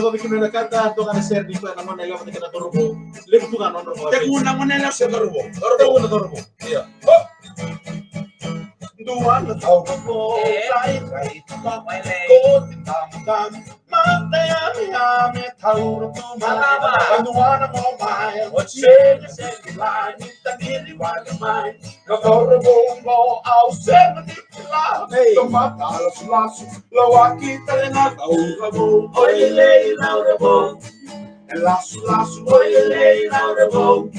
Luego bikin na kata to kana ser di pa naman nila pati kana turbo. Lift to kana no. Teguna mo nila sa turbo. Turbo na turbo. Iya. Duan na tao ko, right, ko tinam mataya me tao to malaba. Duan mo mai, say line, tangili wala mai. No turbo mo au sen di la. Tomata las lawaki talena tao ko. Oile laurabo. Lasso, oile laurabo.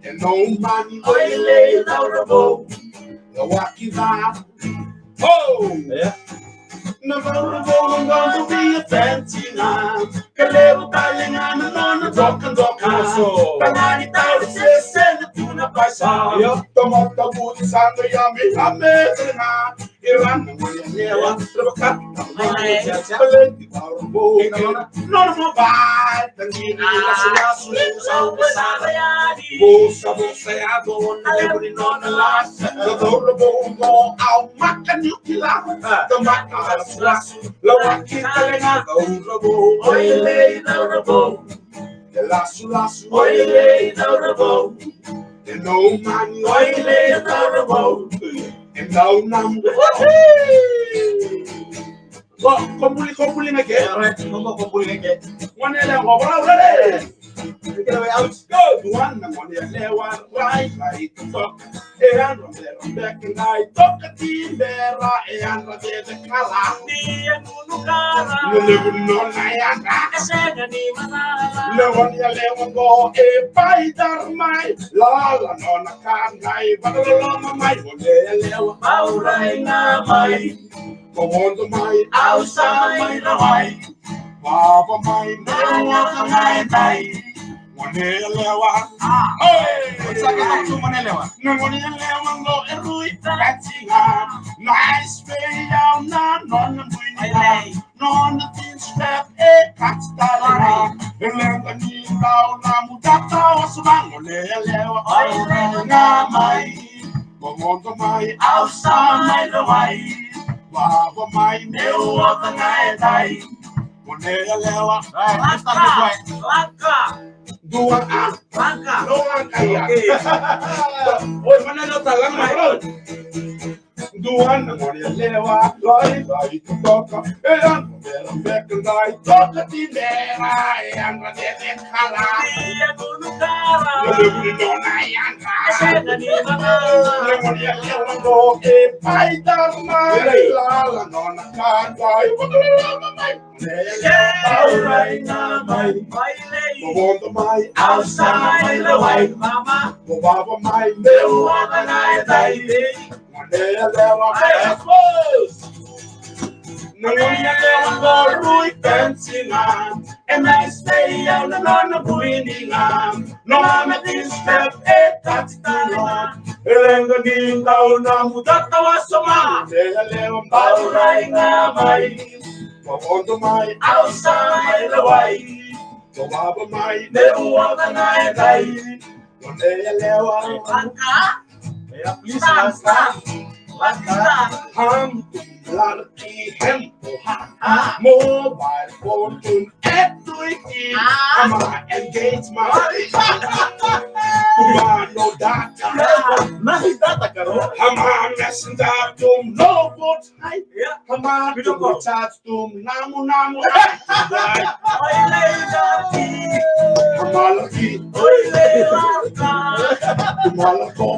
And no money, oile laurabo. The wacky vibe. Oh, Yeah. never going to be a fancy now. Kaleo Talinga, non a dock and dock. So, Kanani Tao says, send it to the Pasa. Tomato wood is under yummy. I'm there. Iran, Newa, Roca, no more bad than you. Bosa, I don't know the last. The Dorabo go out, Macan, you kill out. The Macan, Lower Kitalina, Dorabo, oil, Dorabo. The last, oil, Dorabo. The no man, oil, Dorabo. And now, compuli na ke. Alright, mo compuli na ke. One ele mo bra. Get away out. Go. One na one ele one right. Talk. E andro there back and I talk a team there. E andro there the kala. Di anu kara. No na ya. Kasega ni manala. Le one ele go e pai dar mai. La no na kan nai. Badalo mai. Ele Paurai na mai. Komondo mai. Ausa mai na mai. Baba mai. Nawa mai mai. Monelewa. Saka tu manelewa. Monelewa go erui tatinga. Nice way down na non buini. Non tin step e katstala. Elenga ni down na mudata wasubang monelewa. Ai Na mai. Komondo mai. Ausa mai na mai. Baba mai. Nawa mai mai. Monelewa. Laka. Dua Laka. Doang kaya. Oi, mana lo talang mai. Duan na monelewa. Lai toka. Eran back lai toka tinera. Eran radete kala. Di anu kara. Lebih dona yang Kasega ni manala. Le monelewa go e pai darmai. La nona kandai. Paurai na mai. Mai lei. Komondo mai. Ausa mai na mai. Mama. Baba mai. Nawa mai mai. Monelewa. Monelewa go rui pensinga. And I stay out the non of winninga. No, I'm a step a tatana. Elenga ni tau na mudata wasoma. Monelewa Paurai na mai. Komondo mai. Ausa mai na mai. Baba mai. Nawa mai mai. Monelewa. Laka. Yeah, please. Laka. Laka. Ham lalaki hempo ha mobile phone tun etuiki ama engagement kuma no data Nahi data karo. ama messenger tum no bot hai Yeah. ama Video call. chat tum namu Oi lei dati. ama lagi Oi lei laka. malako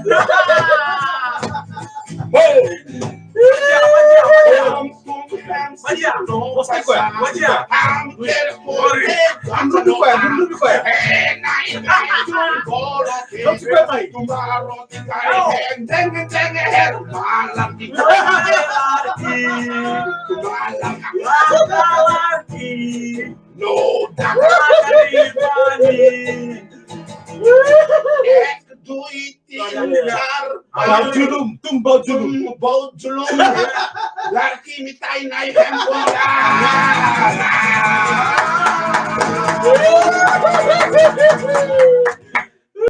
Wajia. Wajia. No, Bau julum, bau julum. bau julum, laki mitai naik handphone.